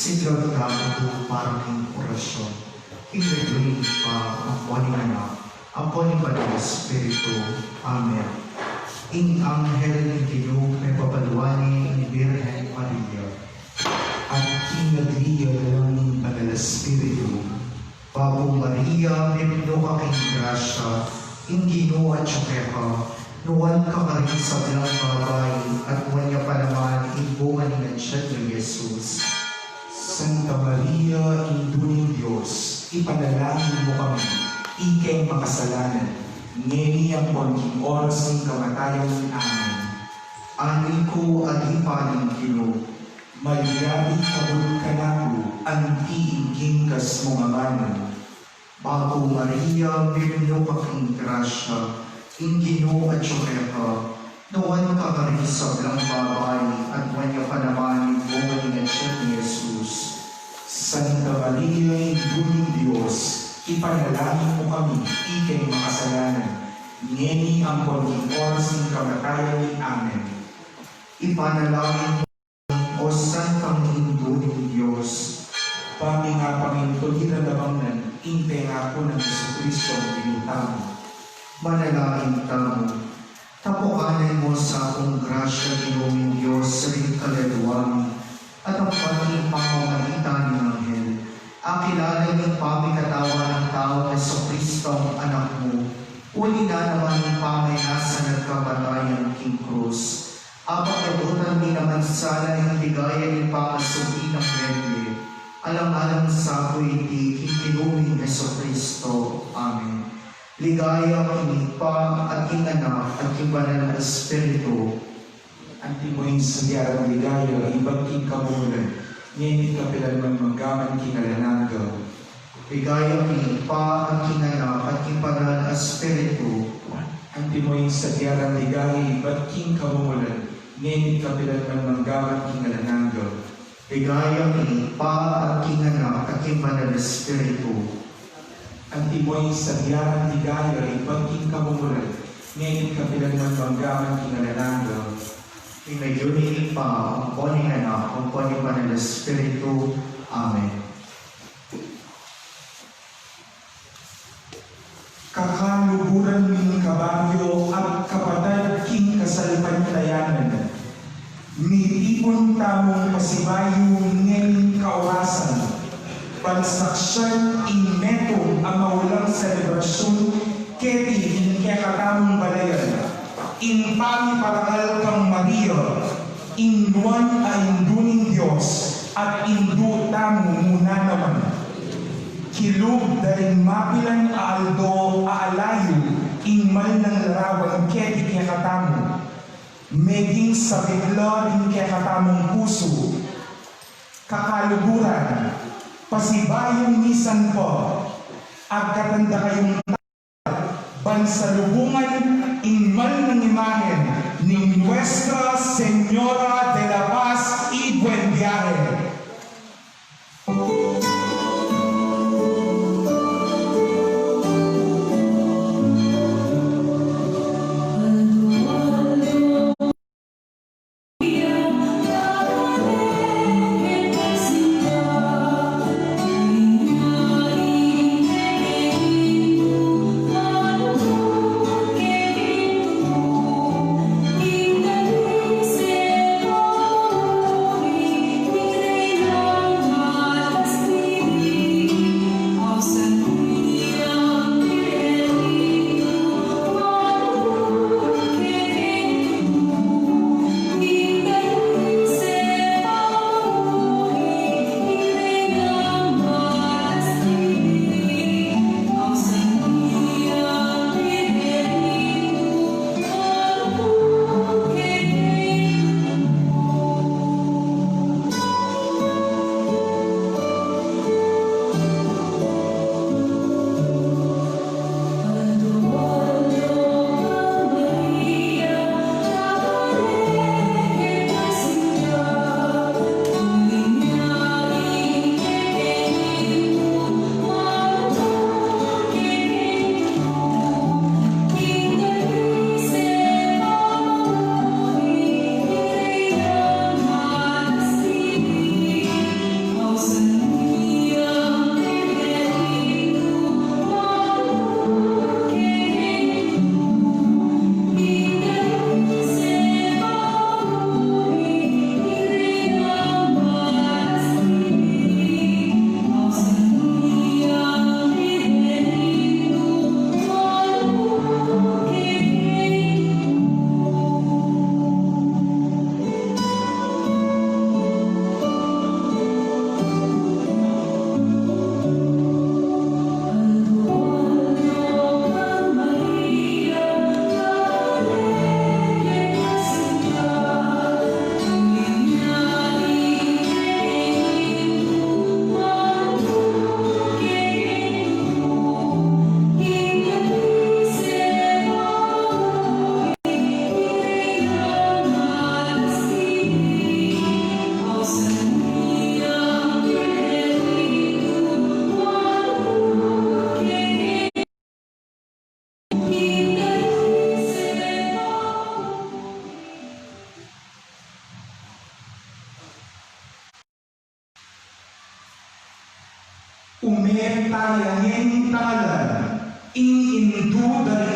Sidragdago parang orasyon. Kinagawin pa ang buwan anak, ang buwan ng Espiritu. Amen. Ing anghel ng Ginoo may papaluani ni Birhen Maria. At kinagriya ng Banal Espiritu. Bago Maria, may pinuha kang grasya, ing Ginoo at Tsukeha, nuwan ka ka rin sa bilang babay, at nuwan niya pa naman ibungan ng siya ng Jesus. Santa Maria, Induling Diyos, ipanalangin mo kami, ikay makasalanan, ngeni ang konting oras ng kamatayan ng amin. Ani ko at ipaning Ginoo, Maria, ikabulog ka naku, anti-inging kas mong amanan. Bago Maria, bibino ka kang grasya, ing Ginoo at Tsukeha, nuwan ka ka rin sa bilang babay, at nuwan niya pa naman ibungan ng siya ni Jesus. Santa Maria, Induling Diyos, ipanalangin mo kami, ikay makasalanan, ngeni ang konting oras ng kamatayan ng amin. Ipanalangin mo, O Santang Induling Diyos, Pami nga pangintulira lamang intay nga po ng Jesucristo ang pinitamo. manalangin tamo. Tapukanan mo sa akong grasya, Ginoong Diyos, sa rin kaluluwami, at ang pati pamamagitan ng Anghel. Akilala niyong pamikatawan ng tao na Jesucristo ang anak mo. Uli na naman yung pamayasa nagkabatayan King Cruz. Apakabutan ni naman sana yung ligaya ng pamasuki ng Biblia. Alang-alang sa ako'y di Ginoong Jesucristo. Amen. Ligaya kini pa at inanak at yung Banal na Espiritu. Antimoin sa diarang ligaya, ibang ikamulan, ngayon kapilan maggaman kinalanagaw. Ligaya kini pa at inanak at yung Banal na Espiritu. Antimoin sa diarang ligaya, ibang kamulan, ngayon kapilan maggaman kinalanagaw. Ligaya kini pa at inanak at yung Banal na Espiritu. Antimoin sa diarang ligaya, ibang kamulan, ngayon kapilan maggaman kinalanagaw. Inayunin pa ang poning anak, ang poning Banal na Espiritu. Amen. Kakaluburan min kabaryo at kapatid king kasalpantayanan. Nitipon tamong pasibayo ngayon kaorasan. Pansaksyan inmetong ang maulang selebrasyon keti kekatamong balayan. Impami parangal kang Maria, induan a induning Diyos, at indu tamo muna naman. Kilub daring mapilan aaldo aalayo, ingmal ng larawan keti kekatamo. Meging sa bigla din kekatamong puso. Kakaluburan, pasibayong nisan po, agkatanda kayong bansalubungan ingmal ng imahen ni Nuestra Señora de la Paz y Buen Viaje. Thank you.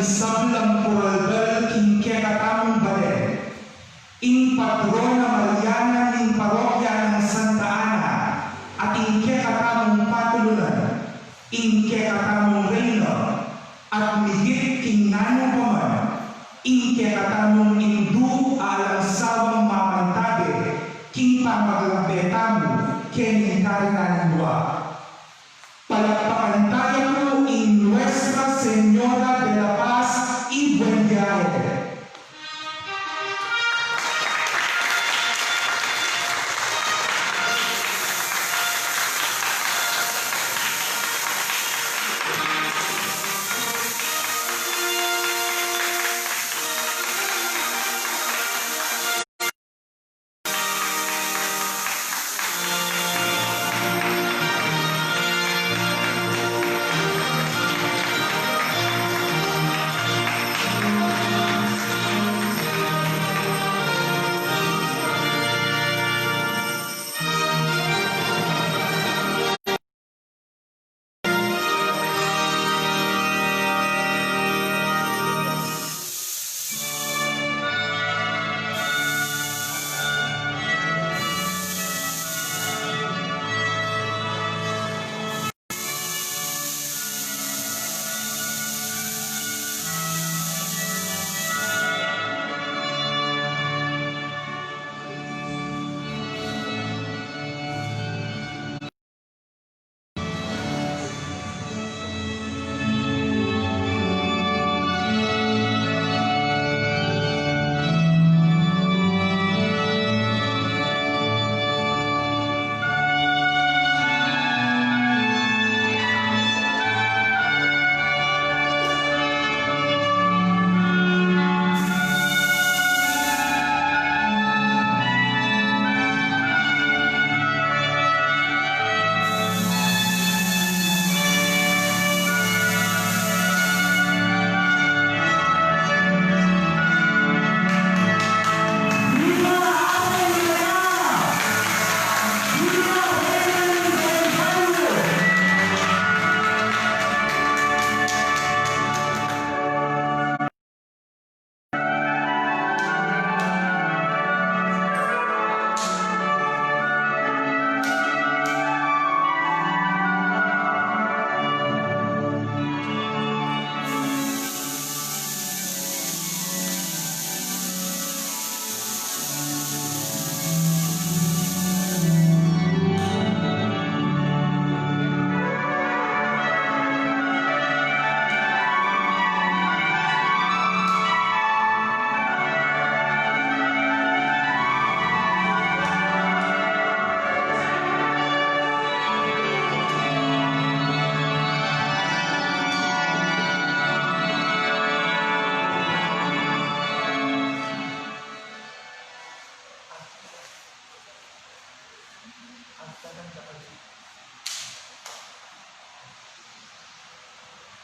sablang kuralbal king kekatamong bale, ing patrona Mariana ning parokya ng Santa Ana, at ing kekatamong patulunan, ing kekatamong reyna, at migit king nanong paman, ing kekatamong indu alang sawang mamantabe, king pamaglambetamu, kening karinan luwa. Palakpakan tayo in Nuestra Señora de la Paz y Buen Viaje.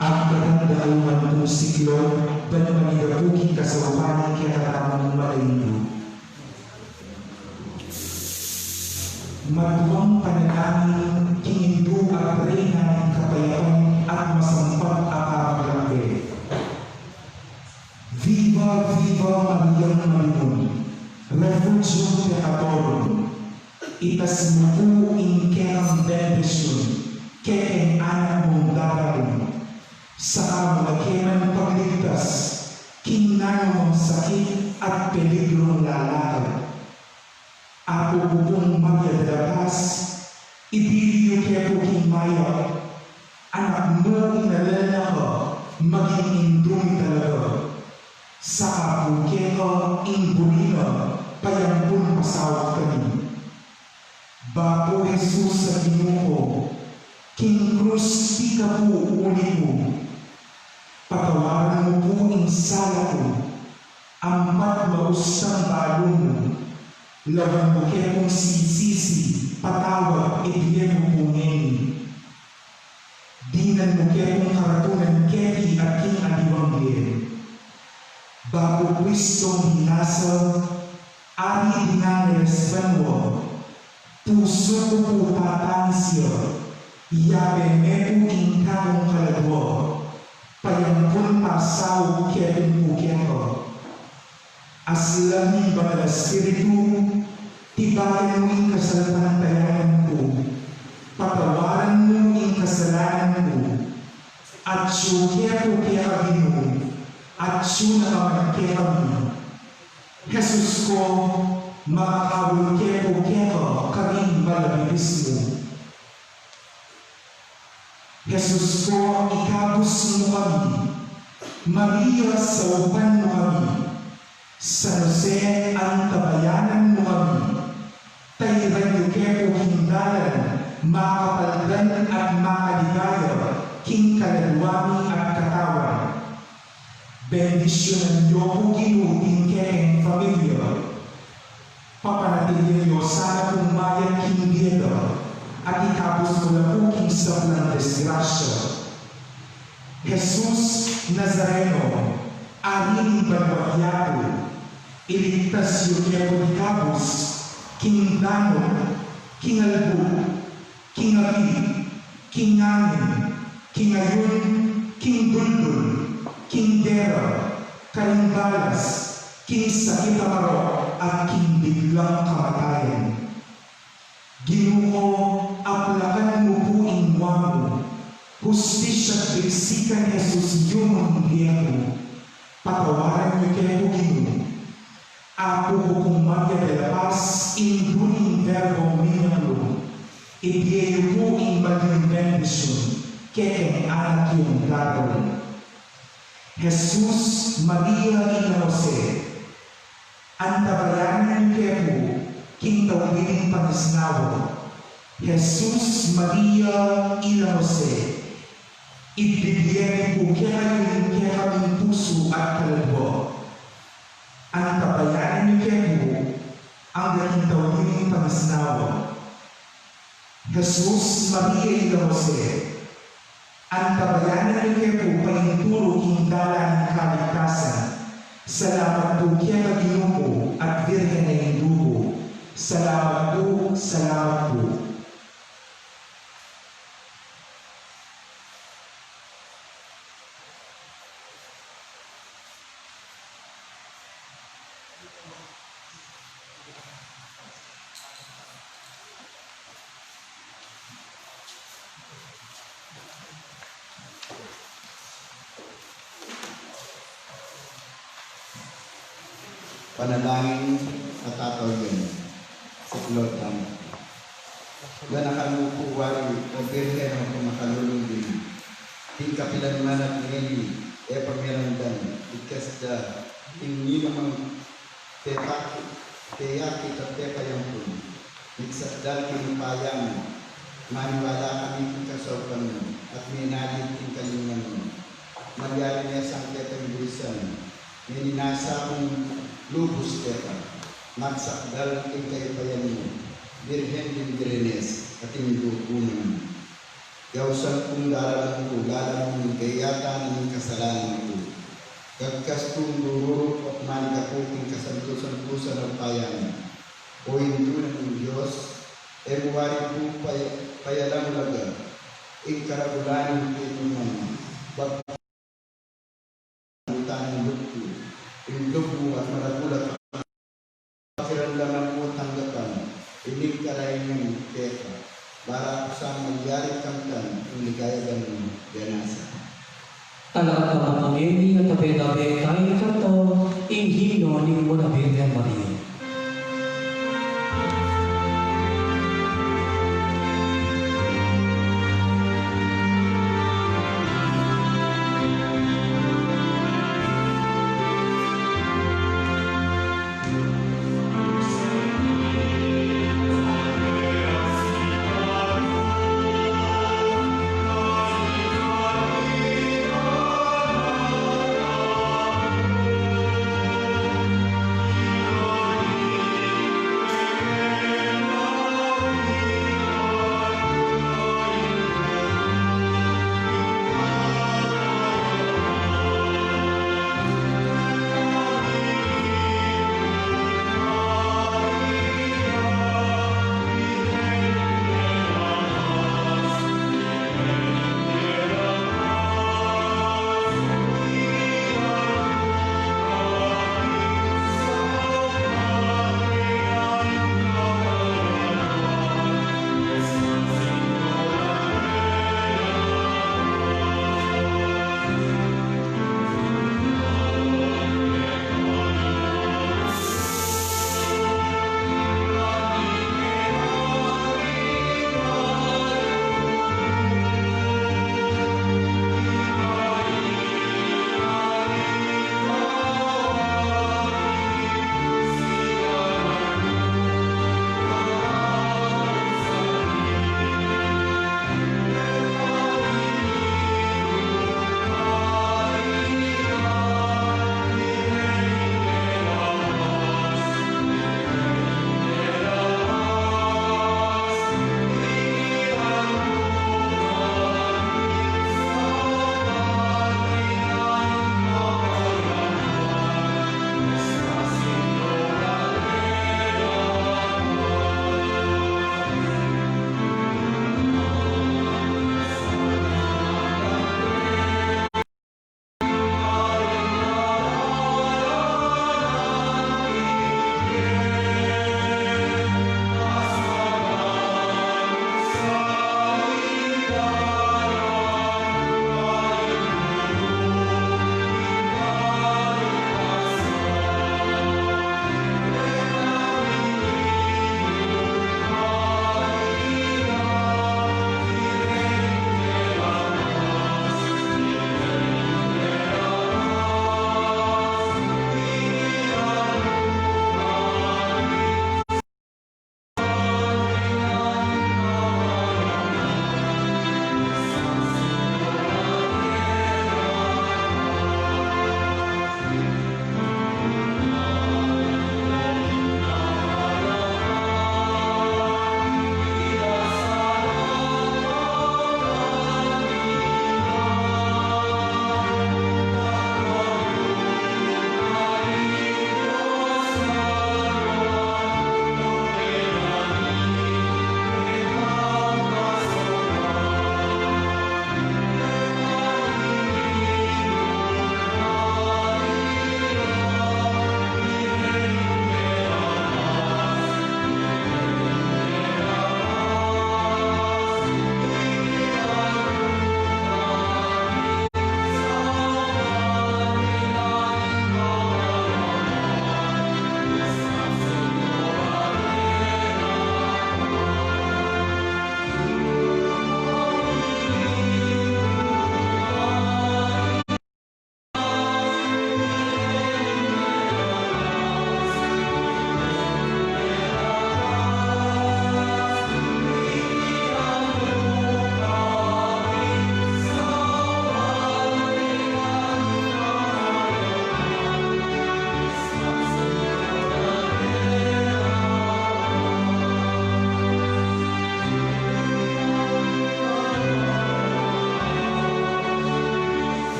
Ang katandaan ng siklon, dan manigabuking kasawapanin kaya katamang malayo. Matuwang panalangin, kinindu ang reyna ng kapayapaan at masampag apapaglabi. Viva, viva Mariang Marinon, Refugio Pecatorum, itas mo in keng bendisyon, keng anak mong darabong, sa malakiman pagligtas, kinanong sakit at peligrong lalakad. Ako pupong magyadapas, ibiliyo kepo kimaya, anak mo inalala ka, maging indumi talaga. Sa kapuke ka, imbulina, payampun pasawag kami. Bapo Jesus sa Ginoo, King Cruz di ka po ulit mo. Patawaran mo po ang sala ko, ampat mausang balong mo. Lawan mo kaya kong sisisi, patawag, ibigyan mo po ngayon. Dinan mo kaya kong karatunan, kepi at king adiwang din. Bago Kristong hinasa, ari dinangeres mo, puso ko po tatansya, yabe me po king kakong kaladwa. payampun pasaw kevin pukeko. Asilami banal espiritu, tibayan mo ang kasalantayanan ko, patawaran mo ang kasalanan ko, at syukero kaya kami at syuna kaya kami. Jesus ko, makakawin kaya kaming malabibis mo. Jesus ko, ikabos mo kami, Maria sa upan mo kami, San Jose ang tabayanan mo kami, tayiran niyo kaya hindalan, makapaldan at makaligaya, king kalalwami at katawan. Bendisyonan niyo kung ginuting kayang pamilya. Papanatilin niyo sana kung mayan hinggeda at ikapos mo na kung sa ng desgrasya. Jesus Nazareno, aring banwagyato, iligtas yun niya kung ikapos, king dano, king albo, king abi, king angin, king ayun, king dundun, king dera, karing balas, king sakit amaro, at king biglang kamatayan. Ginoo, aplakan mo po ingwa mo, hustisya at bigsikan Jesus yung mangyayari, patawaran niyo kayo Ginoo. Ako ko kung Maria de la Paz, induling verbo minalo, ibiyayo po in maging bendisyon, kaya anak yung gagawin. Jesus, Maria ina Jose, ang tabayanan niyo kayo king tawagin pangisnawa. Jesus, Maria ina Jose, ibibigyan po kaya kaming puso at kaluluwa. Ang tabayanan niyo kayo ang dating tawagin pangisnawa. Jesus, Maria ina Jose, ang tabayanan niyo kayo painturo hindalan ng kaligtasan. Salamat po kaya Ginoo at Birhen na Indugo. Salamat po, salamat po. Panalangin at tatawagin sa Lord namin. Yan ang kalukuwari o birhen o kumakalulong din. Ting kapilan man at ngeni, e pamirandan, ikas da, hindi namang teyaki at tepayang pun. Iksat dal kinupayang, maniwala kami kung kasopan mo, at minagit king kalingan mo. Magyari niya sang tetang buwisan, mininasa kong lubos teka, magsakdal king kayapayan mo, Birhen din Grenes, at indukunan. Gawsan kong daralan ko, lalang mong gayata ng kasalanan ko. Gagkas kong dururok at manikapuking kasantusan-tusan ng payan. O hindunan ng Diyos, e muwari po payalang laga, ing karagulanin kinuman, ng lukto, ing lukto at maragulat pakiramdaman mo tanggapan, inig kalayan ng teka, para sa magyari kamtan, yung ligayagan mo, ganasa. Talaga naman ang eni at tabi-tabi tayo kanto, ing hino ni Muna Birhen Maria.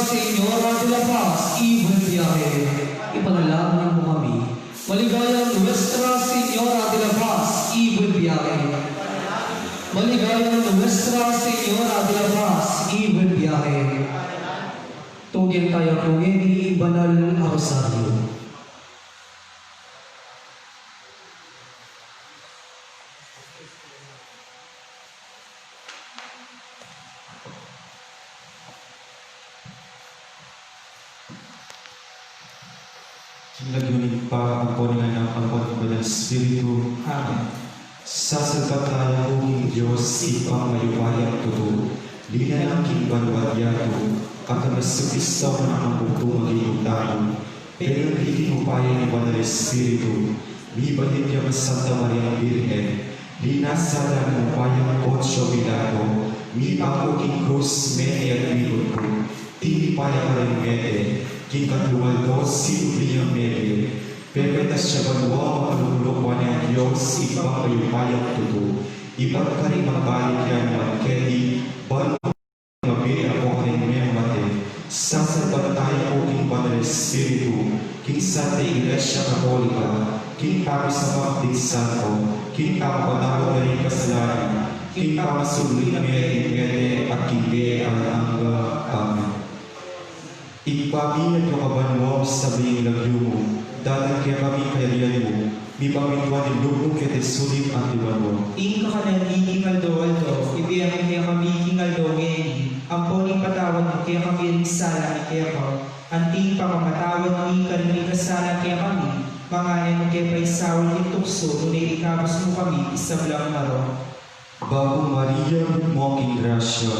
Señora de la Paz y buen viaje. Ipanalangin mo kami. Maligayang Nuestra Señora de la Paz y buen viaje. Maligayang Nuestra Señora de la Paz y buen viaje. Tugyan tayo kung ini banal na rosaryo. Nagunin pa ang poningan ng pagpapagod ng Espiritu. Amen. Sasalbataya kong Diyos ipang mayuwayang tuto, di na lang kinbanwadyato, at ang nasupisaw na ang bukto magiging tao. Pero hindi upaya ni Banal Espiritu, di balit niya ang Santa Maria Virgen, di nasala ng upayang Poncio Pilato, mi bako king krus mene at minut ko, di paya ka rin mene, king katluwal ko si Ubriyang mene, pepetas siya banwa makalulukwan ng Diyos ipang mayupayang tuto, iba't ka rin magbalik yan magkedi, balo mabili ako rin may mate, sasabat tayo ko king Banal Espiritu, king Santa Iglesia Katolika, king kami sa Magdig Santo, king pagpatawag na rin kasalanan, king pamasuli na may at kinde ang angga. Amen. Ipabinag yung kabanwaw sa bing lagyo mo, dahil kaya kami kayalian mo, mi pamituan ng lubong kaya sulit ang tibanwaw. Ing kakanangiging aldo-aldo, ibiyang kaya kami kingaldo ngayon, ang poning patawad ng kaya kami ang sala ni kaya ko, anting pamamatawad ng ikan ni kasala kaya kami, mga mo kaya paisawal ni tukso, ngunit ikabos mo kami isang lang maro. Bago Maria mo aking grasya,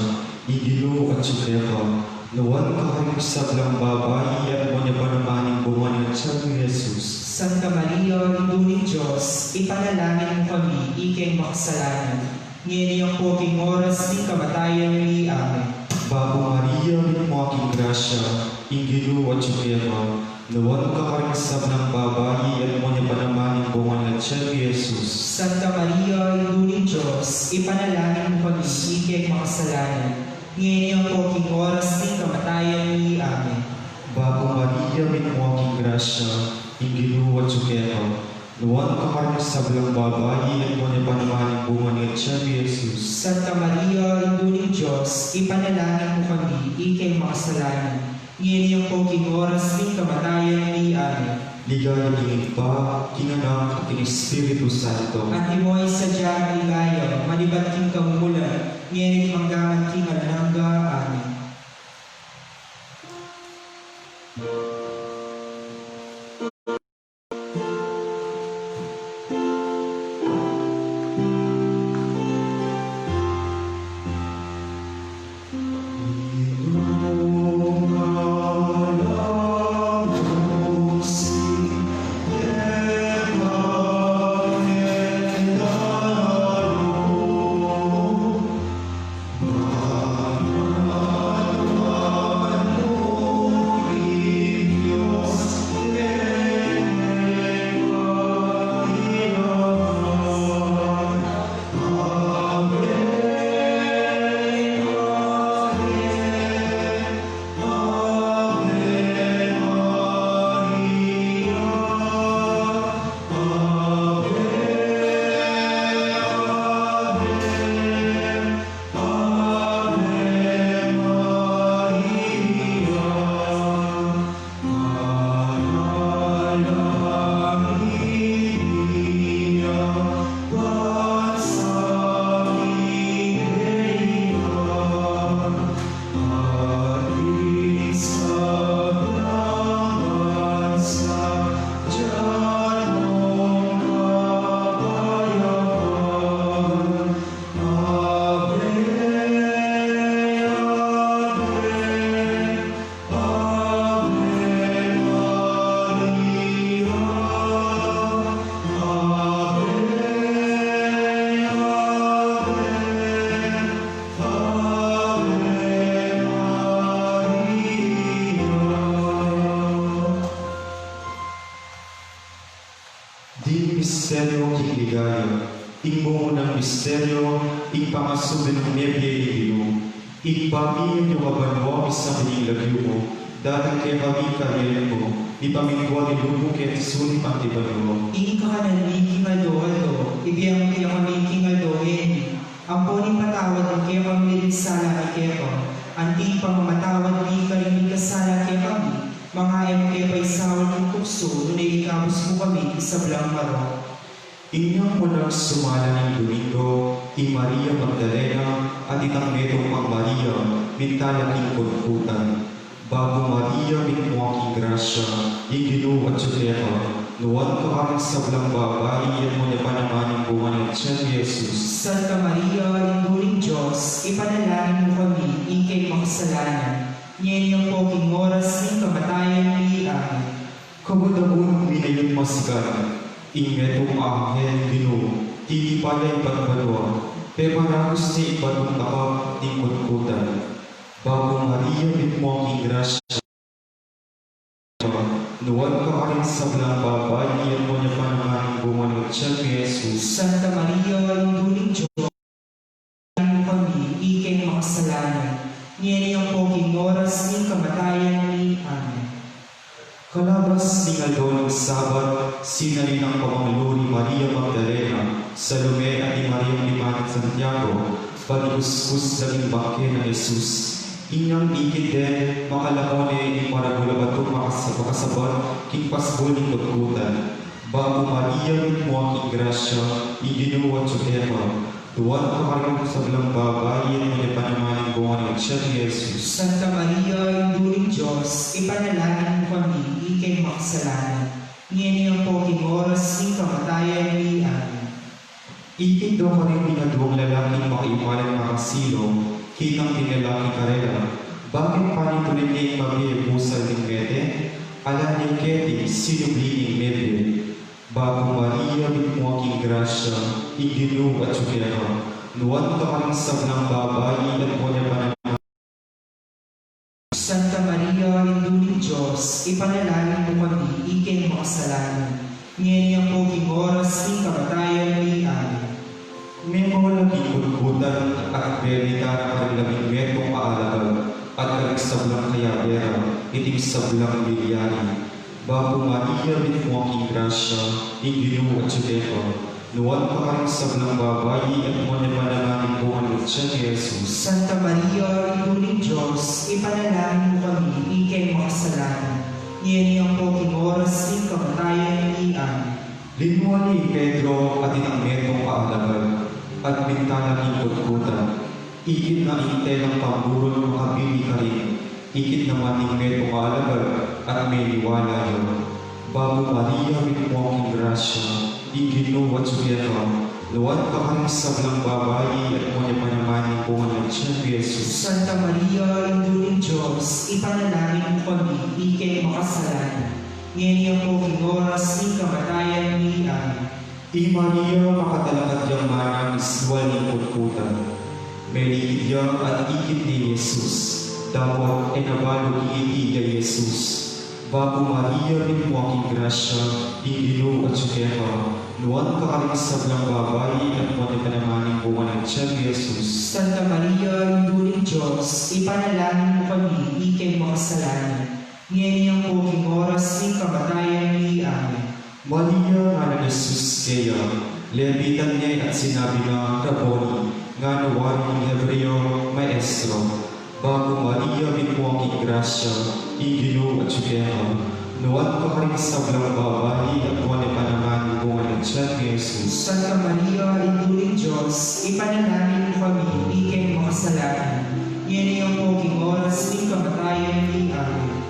igilo at sukrepa, nawan ka kayong sablang babae, at mo niya ba naman yung buwan ng Tiyan ni Jesus. Santa Maria, Ino ni Diyos, ipanalangin mo kami, ikay makasalanan. Ngayon ang poking oras ng kamatayan ni Amen. Bago Maria mo aking grasya, igilo at sukrepa, nawan ka kayong sablang babae, at mo niya ba naman yung buwan ng Tiyan ni Jesus. Santa Maria, Ino ni Diyos, ipanalangin mo kami, ikay makasalanan. Ngayon ang poking oras ng kamatayan ni Amen. Bago Maria mo aking grasya, igilo at sukrepa, nawan ka kayong sablang babae, at mo niya ba naman yung buwan ng Tiyan ni Jesus. Santa Maria, Ino ni Diyos, ipanalangin mo kami, ikay makasalanan. Ngayon ang poking oras ng kamatayan ni Amen. Ligaya kini pa, kinanak at kini Espiritu Santo. At imo'y sadya ligaya, malibat king kamumulan, ngayon manggaman king alangga. Amen. misteryo kiligaya, imo ng misteryo, ipangasubin ng nebye igilo, Ipamilya niyo kabanwa sa pinilagyo mo, dahil kay kami karyan mo, ipamigwa ni lumo kay Tisuni Pantibanwa. Ika na alo, ibiyang kaya kami kingadohin. Ang puni patawad kaya kami sala kaya anti pamamatawad di kami kasala kaya kami. Mga kaya paisawan ng tukso, nunay ikabos mo kami sa belang maro. Inyong munang sumala ng Domingo, Maria Magdalena at itang metong ang Maria, bintala king pagputan. Bago Maria, mitmuaking grasya, igino at Judea, nuwan ka kaming sablang babae, yan mo niya pa naman ang bunga ng tiyan ni Jesus. Santa Maria, Lingguring Diyos, ipanalangin mo kami, ikay makasalanan. Ngayon yung poking oras ng kamatayan ni Amen. Kabudabun, minayon masigan, ingetong anghel, bino, titipalay pagbalwa, pemaragos ni ipadong takap, di kutkutan. Bago Maria, mitmuaking grasya, nuwan ka rin sa blang babae, yan mo niya pa naman ang bunga ng tiyan ni Jesus. Santa Maria, Lingguring Diyos, ipanalangin mo kami, ikay makasalanan. Ngayon yung poking oras ng kamatayan ni Amen. Kalabas ni Aldo ng Sabat, sinalin ang pamangalo ni Maria Magdalena, Salome at ni Maria Limanit Santiago, pag-iuskus naging bangke ng Jesus. Inyang ikid din, makalakone ni Maragula Batong makasabot, king pasbol ng pagkutan. Bago Maria mo ang grasya, iginuwa Judea, tuwan ka kayo sa belang babae, at may panamanin bunga ng tiyan ni Jesus. Santa Maria, Lingguring Diyos, ipanalangin mo kami, ikay makasalanan. Ngayon yung poking oras ng kamatayan ni Amen. Ikid daw ka rin pinagawang lalaking makaipalang makasilong, kitang pinalaki karela. Bakit panituloy niya yung mabiyabusal ng mete? Ala niya keti, sinubliing mete. Bago Maria, mitmuaking grasya, iginu at Judea, nuwan ka kaming sablang babae, at mo niya pa naman. Santa Maria, Lingguring Diyos, ipanalangin mo kami, ikay makasalanan. Ngayon yung poking oras ng kamatayan ni Amen. May mga nagkikutkutan at berita na kanilang metong paalagal at kaligsablang kayabera, iting sablang bilyari. Bago Maria, mitmuaking grasya, iginu at Judea, nuwan ka kaming sablang babae, at mo niya pa naman ang bunga ng tiyan ni Jesus. Santa Maria, Lingguring Diyos, ipanalangin mo kami, ikay makasalanan. Ngayon yung poking oras ng kamatayan ni Amen. Linwa ni Pedro at itang metong paalagal, at bintana ng pagkutan. Ikit na inte ng pamburo ng kabili ka rin. Ikit naman ng metong paalagal, at may liwala yun. Bago Maria, mitmuaking grasya, iginu at Judea, luwan ka kaming sablang babae, at mo niya pa naman ang bunga ng tiyan ni Jesus. Santa Maria, Lingguring Diyos, ipanalangin mo kami, ikay makasalanan. Ngayon yung poking oras ng kamatayan ni Amen. Maria, makatalakat yung manang iswal ng kutkutan. Melikidya at ikit ni Jesus, dapat ay nabalo iiti kay Jesus. Bago Maria, mitmuaking grasya, iginu at Judea, nuwan ka kaming sablang babae, at mo niya pa naman ang bunga ng tiyan ni Jesus. Santa Maria, Lingguring Diyos, ipanalangin mo kami, ikay makasalanan. Ngayon yung poking oras ng kamatayan ni Amen. Maria, nga ng Jesus kaya, lebitan niya at sinabi na, Raboni, nga nawari ng Hebreo, Maestro. Bago Maria, mitmuaking grasya, iginu at Judea, nuwan ka kaming sablang babae, at mo niya pa naman ang bunga ng tiyan ni Jesus. Santa Maria, Lingguring Diyos, ipanalangin mo kami, ikay makasalanan. Ngayon yung poking oras ng kamatayan ni Amen.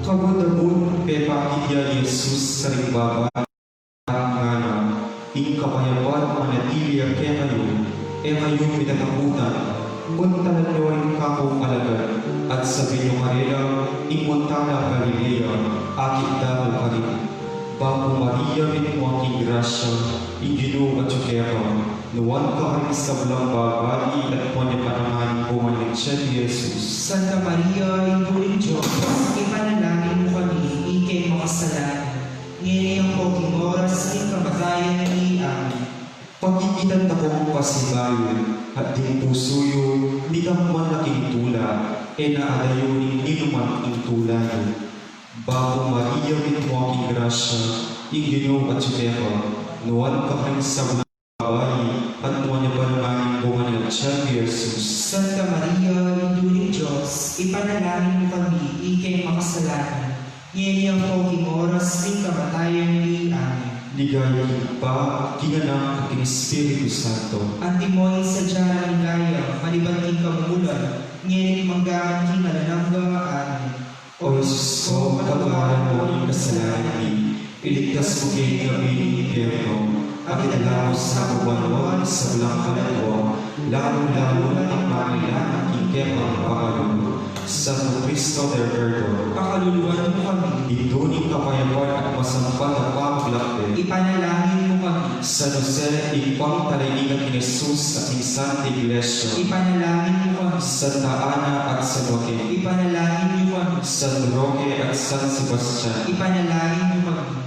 Kabudabun, pepakidya Jesus sa ring babae, at ngana, ing kapayapan manatili ang kaya kayo, kayong pinatakutan, muntalan nyo ang kakong alagad, at sabi nyo karela, ing muntana Galilea, akit dahil ka rin. Bago Maria, mitmuaking grasya, iginu at Judea, nuwan ka rin sa belang babae, at mo niya pa naman ang bunga ng tiyan ni Jesus. Santa Maria, Lingguring Diyos, ipanalangin mo kami, ikay makasalanan. Ngayon yung poking oras ng kamatayan ni Amen. Pagkikitan na kong pasibayon, at din pusuyo, di ka malaking tula, naalayo ni numan ang tula niyo. Bago Maria mit mo aking grasya, Ginoo at Judea, nuwan ka rin sa mga babae, at nuwan niya pa naman yung bunga ng tiyan ni Jesus. Santa Maria, Induling Diyos, ipanalangin mo kami, ikay makasalanan. Ngayon po king oras ng kamatayan ni Amen. Ligaya pa, kinanang aking Espiritu Santo. Antimoy sa diyara ng gaya, maliban king kamumulan, ngayon manggaman king alanangga. Amen. O Jesus ko, patawaran mo ang kasalanan ni, iligtas mo kayo kami ng impyerno, at ilalamos sa kabanwan sa walang kaluluwa, lalo-lalo ang pangailangan ng kemang pangalulo. Santo Cristo del Perdón, Pakaluluwan mo kami, ituning kapayawan at masampat na pamaglakbit. ipanalangin mo kami, San Jose, ipang talinigan ni Jesus at ng Santa Iglesia. ipanalangin mo kami, Santa Ana at San Joaquin, ipanalangin mo kami, San Roque at San Sebastian. ipanalangin mo kami.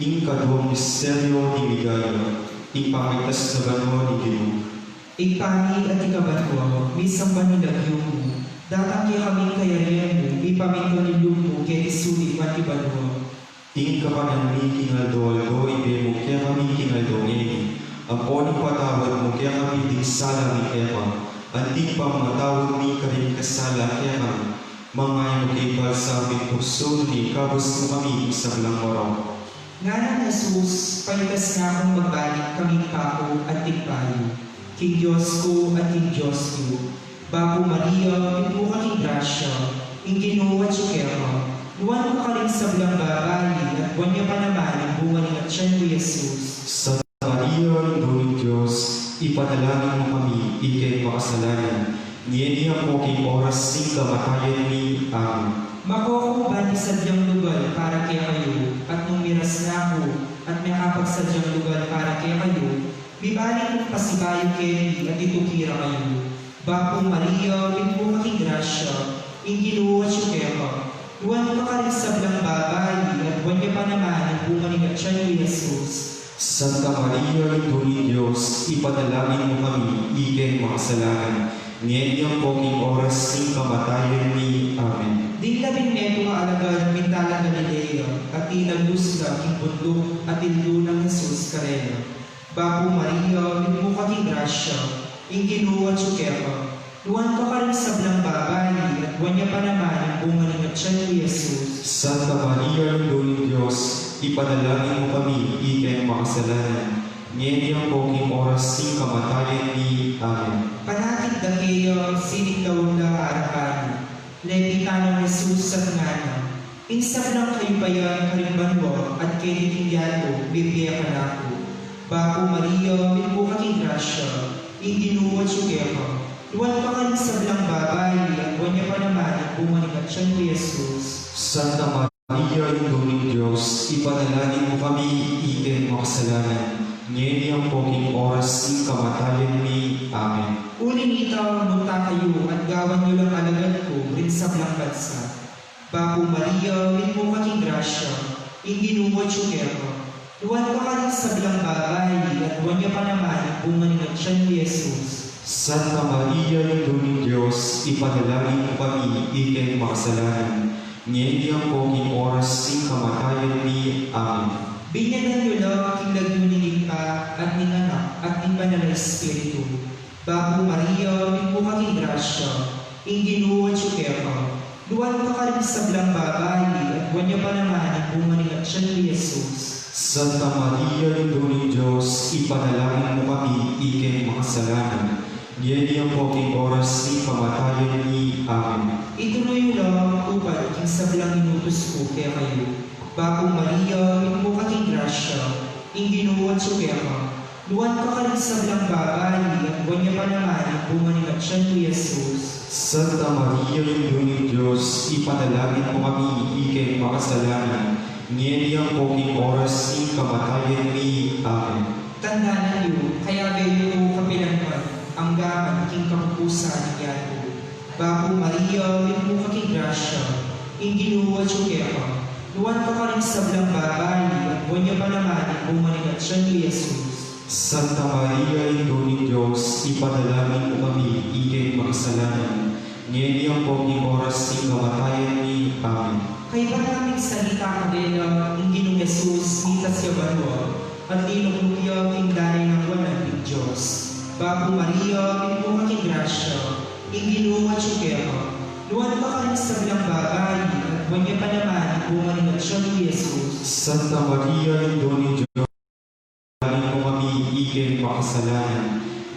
Ikadwang misteryo ni Ligaya, ipamitas na gano'n ni Ginoo. Ipani at ikabanwa, misang panilagyo mo, datang kaya kami kayarian mo, ipamin ko ni lumo, kaya isuli at ibanwa. Ing kapanan ni kingaldo-aldo, ibe mo kaya kami kingaldo-ing. Ang ponong patawad mo kaya kami di sala ni Eva. Anting pa matawag ni karin kasala kaya kami. Mga yung kibal sa aming puso ni kabos mo kami sa belang oraw. Nga ng Jesus, palikas na akong magbalik kaming kao at tigpayo. King Diyos ko at King Diyos ko, Bago Maria, pinto ka king grasya, ing Ginoo at Sukera, luwan mo ka rin sa belang babali at buwan niya pa naman ang bunga ng tiyan mo Jesus. Sa Maria, Lord Diyos, ipanalangin mo kami, ikay makasalanan. Niya mo king oras sing kamatayan ni Amen. Makukuban ni sadyang lugar para kay kayo, at nung miras na ako, at may kapagsadyang lugar para kay kayo, bibalik mong pasibayo kayo at itukira kayo. Bago Maria, pinto ka king grasya, ing Ginoo at Sukera, luwan mo ka rin sa belang babali at buwan niya pa naman ang bunga ng tiyan ni Jesus. Santa Maria, Lord Diyos, ipanalangin mo kami, ikay makasalanan. Ngayon po king oras sing kamatayan ni Amen. Di labing neto nga alagad Mintala Galilea, at tinagdus na king bundok at tinlo ng Jesus karena. Bago Maria, pinto ka king grasya, ing Ginoo at Sukera, luwan ka rin sa belang babali at buwan niya pa naman ang bunga ng tiyan ni Jesus. Santa Maria, Lord Diyos, ipanalangin mo kami, ikay makasalanan. Ngayon po king oras sing kamatayan ni Amen. Panatid na kayo, sinikaw na arakan, lepitan ng Jesus at ngana. Insap lang kayo bayan karimbanwa at kinikingyado, bibiya ka na ako. Bago Maria, pinto ka king grasya, ing Ginoo at Sukera, Luwan ka rin sa bilang babae, at buwan niya pa naman ang bunga ng tiyan ni Jesus. Santa Maria, Ina ng Diyos, ipanalangin mo kami, itin mo kasalanan. Ngayon ang poging oras ng kamatayan ni. Amen. Uling itaw, magtatayo, at gawan niyo lang alagad ko, rin sa bilang bansa. Bago Maria, win mo kaking grasya, inginuwa tsukero. Luwan ka rin sa bilang babae, at buwan niya pa naman ang bunga ng tiyan ni Jesus. Santa Maria, Ina ng Diyos, ipanalangin mo kami, itin mo kasalanan. Ngayon ang poging oras ng kamatayan ni. Amen. Binyagan niyo lang aking laguninig pa, at ning anak, at ning banal na Espiritu. Bago Maria, win mo kaking grasya, inginuwa tsukero. Luwan ka rin sa bilang babae, at buwan niya pa naman ang bunga ng tiyan ni Jesus. Santa Maria, Ina ng Diyos, ipanalangin mo kami, itin mo kasalanan. Ngayon ang poging oras ng kamatayan ni. Amen. Ituloy mo lang ang upad king sa bilang inutos ko kaya kayo. Bago Maria, win mo kaking grasya, inginuwa tsukero. Luwan ka rin sa bilang babae, at buwan niya pa naman ang bunga ng tiyan ni Jesus. Santa Maria, Ina ng Diyos, ipanalangin mo kami, itin mo kasalanan. Ngayon ang poging oras ng kamatayan ni. Amen. Tandaan niyo, kaya gayon ko kapilanman, ang gaman aking kapupusan ng yato. Bago Maria, win mo kaking grasya, inginuwa tsukero. Luwan ka rin sa bilang babae, at buwan niya pa naman ang bunga ng tiyan ni Jesus. Santa Maria, Ina ng Diyos, ipanalangin mo kami, itin mo kasalanan. Ngayon ang poging oras ng kamatayan ni. Amen. Kay maraming salita ka din ang Ginong Jesus, mitas siya banwa, at tinukluya king daray ng walang ng Diyos. Bago Maria, win mo kaking grasya, inginuwa tsukero. Luwan ka rin sa bilang babae, at buwan niya pa naman ang bunga ng tiyan ni Jesus. Santa Maria, Ina ng Diyos, ipanalangin mo kami, itin mo kasalanan.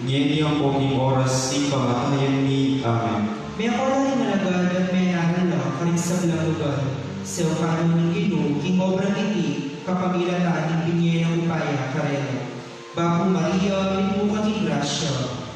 Ngayon ang poging oras ng kamatayan ni. Amen. May ako rin nalagad at may narala ka rin sa bilang lugar. Sa ukano ng Ginoo, king obrang iti, kapamilatan ng binye ng upaya karela. Bago Maria, win mo kaking grasya,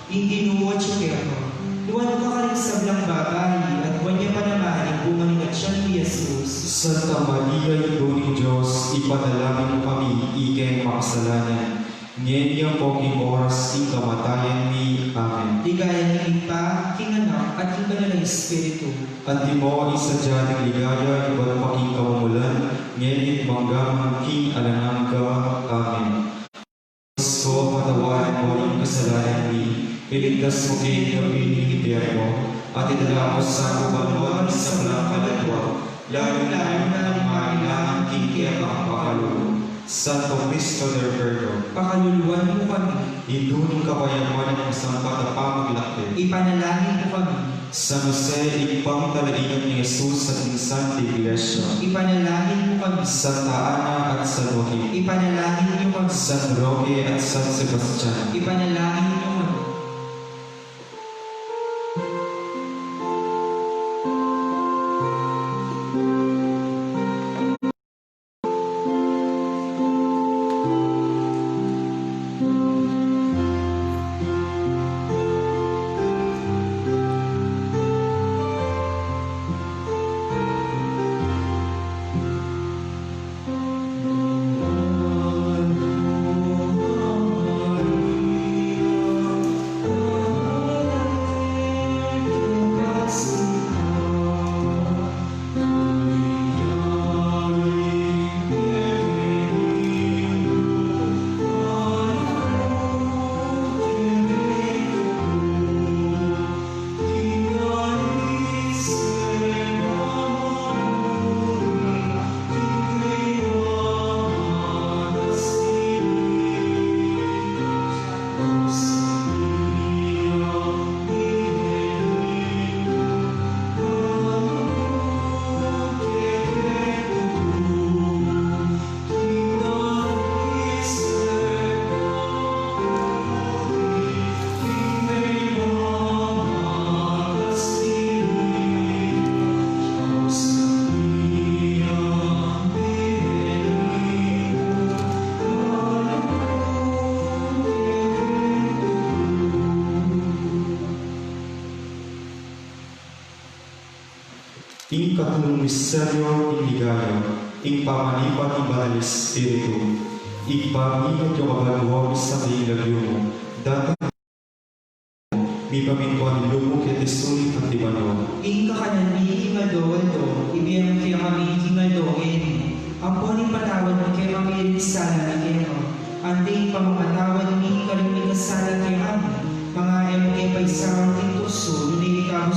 inginuwa tsukero. Luwan ka rin sa bilang babae, at buwan niya pa naman ang bunga ng tiyan ni Jesus. Santa Maria, Ina ng Diyos, ipanalangin mo kami, itin mo kasalanan. Ngayon ang poging oras ng kamatayan ni. Amen. Ligaya ni pa, king anak, at king banal na Espiritu. Anti mo isa dyan ng ligaya, iba't paking kamumulan, ngayon manggang king alanang ka. Amen. Diyos ko, patawarin mo ang kasalanan ni, iligtas mo kayo ng pinigitero, at idala mo sa kubanwan sa walang kalatwa, lalo-lalo na ang kailangan king kaya ang pakalulong. Santo Cristo del Verbo, Pakaluluwan mo kami, indunin ka payaman ng isang patapaglakit. ipanalangin mo kami, San Jose, ipang talaingat ni Jesus sa Santa Iglesia. ipanalangin mo kami, Santa Ana at San Joaquin. ipanalangin niyo kami, San Roque at San Sebastian. ipanalangin niyo kami. ing katulong misteryo ing ligaya, ing pamalipat ng Banal na Espiritu, ing pamigat yung kabaluan sa kailagyo mo, dati may pamintuan ni Lumo kaya tesulit at Libano. Ing kakanan mi kingaldo-aldo, ibiyang kaya kami kingaldoin. Amponin patawad mo kaya kami rinisala ni Keno. Anting pamamatawad mi karing minasala kaya kami. Mga emo kaya paisang tintuso, nunay ikaw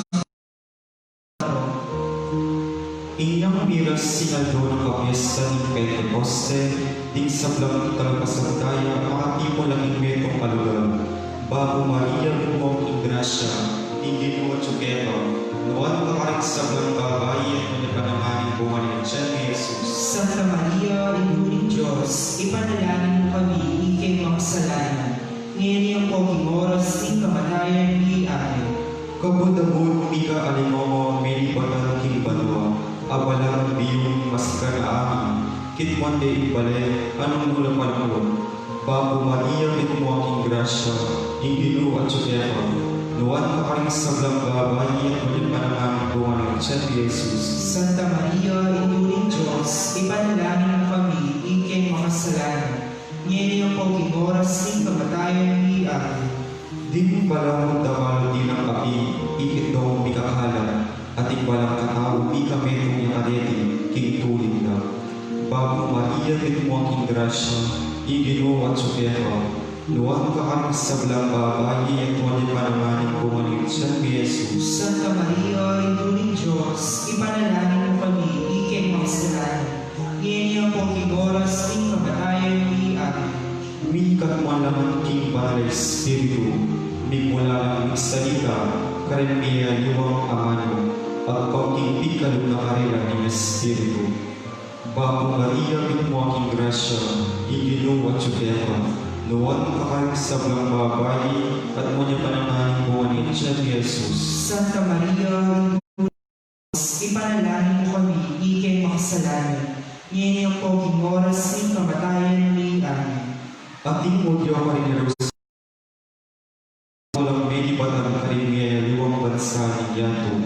Inyang miras sinaldo ng kapiesta ng Pentecoste, ding sablang talapasagdaya, makatipo lang yung metong kalugar. Bago Maria bumong ingrasya, hindi mo tsukero, nuwan ka karing sablang babae at manipanamaning bumanin siya ni Jesus. Santa Maria, Inuling Diyos, ipanalangin mo kami, ikay makasalanan. Ngayon yung poging oras, ting kamatayan ni Amen. Kabudabud, mika alimomo, may ibatan king banwa, abalang biyong maska na amin, kitwan de ibale, anong mula panahon. Bago Maria bitmo aking grasya, inginu at tsukero, nuwan ka karing sablang babae at manipanamaning bumanin siya ni Jesus. Santa Maria, Inuling Diyos, ipanalangin mo kami, ikay makasalanan. Ngayon yung poging oras, ting kamatayan ni Amen. Di mo palang dawal di ng api, ikit daw mikakahala, at ikwalang katao, ikametong yakareti, king tulid na. Bago Maria bitmo aking grasya, igino at tsukero, nuwan ka karing sablang babae at manipanamaning bumanin siya ni Jesus. Santa Maria, Inuling Diyos, ipanalangin mo kami, ikay makasalanan. Ngayon yung poging oras, ting kamatayan ni Amen. Umikat mo naman king Banal na Espiritu, may mula ng salita, karamihan liwang amano, at pagkingpik kalong na karela ng Espiritu. Bago Maria bitmo aking grasya, igino at tsukero, nuwan ka karing sablang babae, at mo niya panamaning buwanin siya ni Jesus. Santa Maria, ipanalangin mo kami, ikay makasalanan. Ngayon yung poging oras, ting kamatayan ni Amen. Ating modyo ka rin ni Rose, walang may ibatan ka rin niya liwang bansa ni Yato.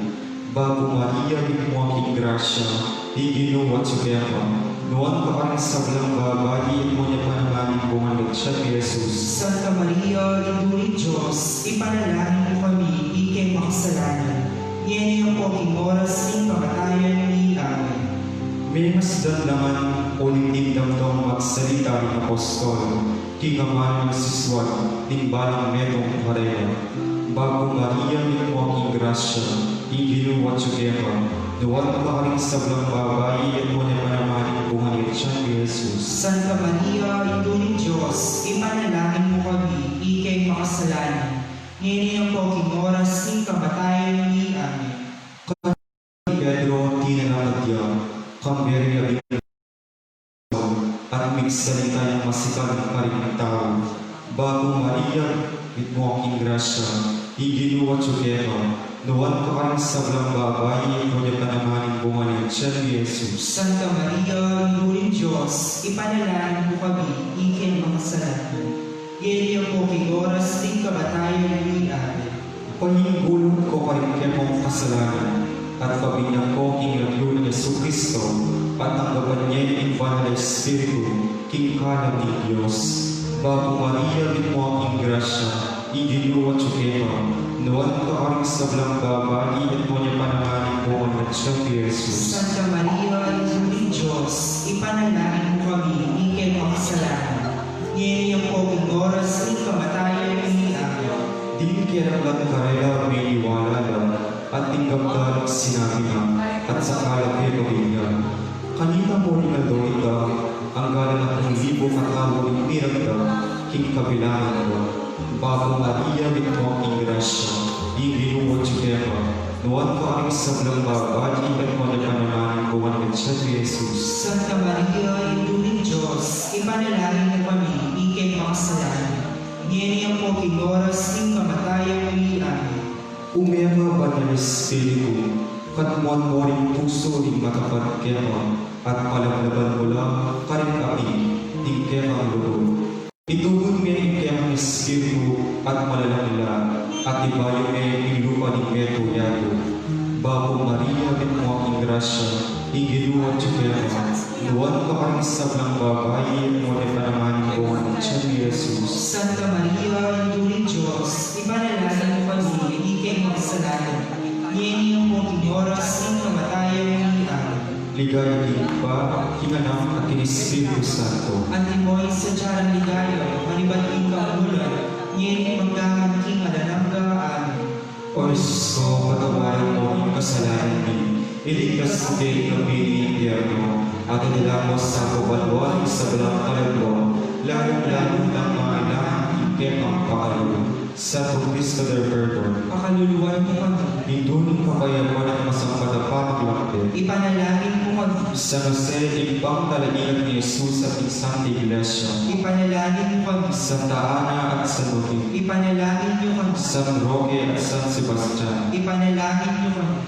Bago Maria bitmo aking grasya, igino at tsukero, nuwan ka karing sablang babae, at mo niya panamaning bumanin siya ni Jesus. Santa Maria, Inuling Diyos, ipanalangin mo kami, ikay makasalanan. Ngayon yung poging oras, ting kamatayan ni Amen. May masdan naman ulitin damdang magsalita ng apostol, kingaman ng siswat, timbalang metong karela. Bago Maria bitmo aking grasya, igino at tsukero, nuwan ka karing sablang babae, at mo niya panamaning bumanin siya ni Jesus. Santa Maria, Inuling Diyos, ipanalangin mo kami, ikay makasalanan. Ngayon yung poging oras, ting kamatayan ni Amen. Pedro, tinanadya, kamberi labing at migsalita ng masikal pa rin ng tao. Bago Maria, bitmo aking grasya, igino at tsukero, nuwan ka karing sablang babae, at mo niya panamaning bumanin siya ni Jesus. Santa Maria, Inuling Diyos, ipanalangin mo kami, ikay makasalanan. Ngayon yung poging oras, ting kamatayan ni Amen. Paningulong ko ka rin kemong kasalanan, at pabinang ko king lagyo ni Yesu Cristo, at tanggapan niya yung Banal na Espiritu, king kalam ni Diyos. Bago Maria bitmo aking grasya, igino at tsukero, nuwan ka karing sablang babae, at mo niya panamaning bumanin siya ni Jesus. Santa Maria, Inuling Diyos, ipanalangin mo kami, ikay makasalanan. Ngayon yung poging oras, ting kamatayan ni Amen. Di kailangan karela may iwala lang, at tinggap sinabi na, at sa kalapit pabigyan. Kanina mo rin ita, ang galang at ng libo katawag ng piragda, king kabilangan ko. Bago Maria bitmo aking grasya, igino at tsukero, nuwan ka karing sablang babae, at mo niya panamaning bumanin siya ni Jesus. Santa Maria, Inuling Diyos, ipanalangin mo kami, ikay makasalanan. Ngayon yung poging oras, ting kamatayan ni Amen. Umema Banal na Espiritu, katmuan mo rin puso rin makapagkema, at palaglaban mo lang karing kapi, tingkemang loob. Itugod mo yung kemang Espiritu at malalangila, at ibayo mo yung lupa ng meto yato. Bago Maria, mo aking grasya, iginuwa tiyukera, luwan ka kang sablang babae, mo na panamanin ko ang tiyan ni Jesus. Santa Maria, Ina ng Diyos, ipanalangin mo kami, ikay magsalanan. Ngayon ang mong oras ng kamatayan ni Amen. Ligaya din pa, hinanam at Espiritu Santo. Antimoy sa tiyarang ligaya, manibating kang ulan, ngayon magdangan king alanangga. Amen. O Jesus ko, patawarin mo ang kasalanan ni, iligtas sa kayo ng pinipiyerno, at inilamos sa kabalwan sa balang kalagwa, lalo-lalo ng mga ilang ikem ang pakaluluwa. Sa Kristo their perdon, Pakaluluwan mo kami, hindunin kapayawan ang masampatapang lakte. ipanalangin mo kami, San Jose, ibang talagyan ni Jesus at isang iglesia. ipanalangin mo kami, Santa Ana at San Joaquin, ipanalangin niyo kami, San Roque at San Sebastian, ipanalangin niyo kami.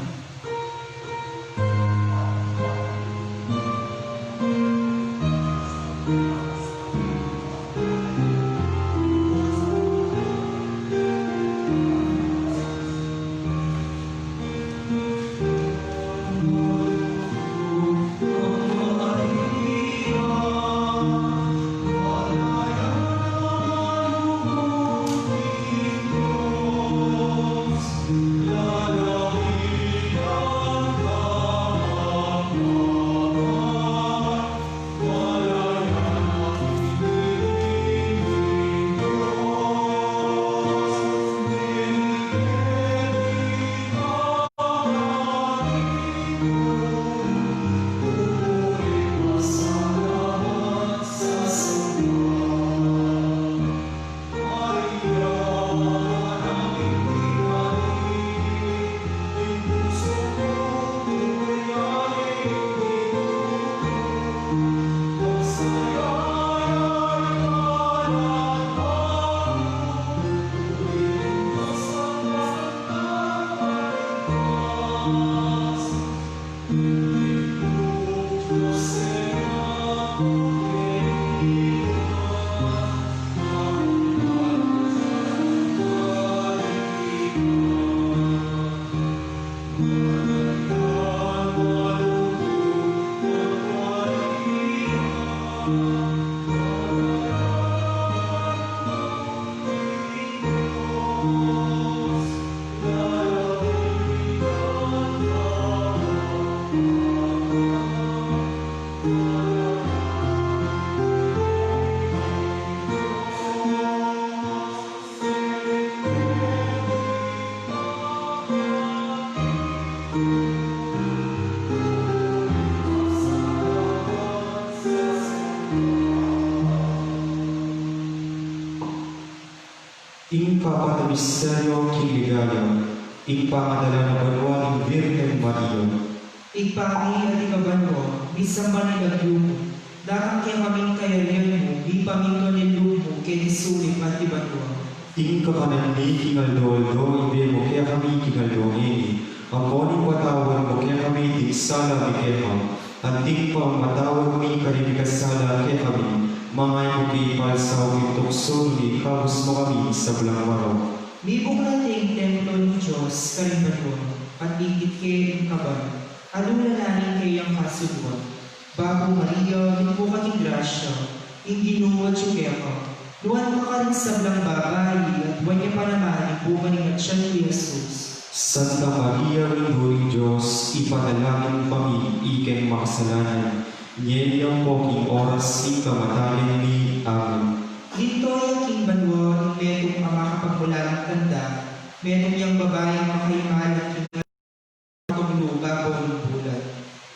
Ing-kapat na misteryo kiligaya, ing-pangadala na banwa ng Birhen Maria. Igpaki at ikabanwa, bisang manilagyo, dakang kaya kaming kayariyan mo, di paminto nilumo, kaya sulit at ibanwa. Ing-kapanan ni kingaldo-aldo, ibe mo kaya kami kingaldo-ngini. Ang koning patawad mo kaya kami tigsala ni Kepa. Anting pa ang matawad mo ikaribikasala kaya kami. Mga ipukipal sa huwing tukso, ni kabus mo kami sa belang maraw. Bibong natin templo ng Diyos, karimbaton, at ikit kayo ng kaban. Alulalanin kayang kasulwan. Bago Maria, ito kating grasya, ingginuwa tsukeka. Luwan ka rin sa belang babae, at huwag niya pa naman ibumaning at siya ni Jesus. Santa Maria, Rinduring Diyos, ipanalangin kami, ikeng makasalanan. Ngayong poking oras, ikamatayan ni Amen. Dito ay aking banwa, metong ang makapagmulang tanda, metong yung babaeng makaimal at tumuluga ng bulat.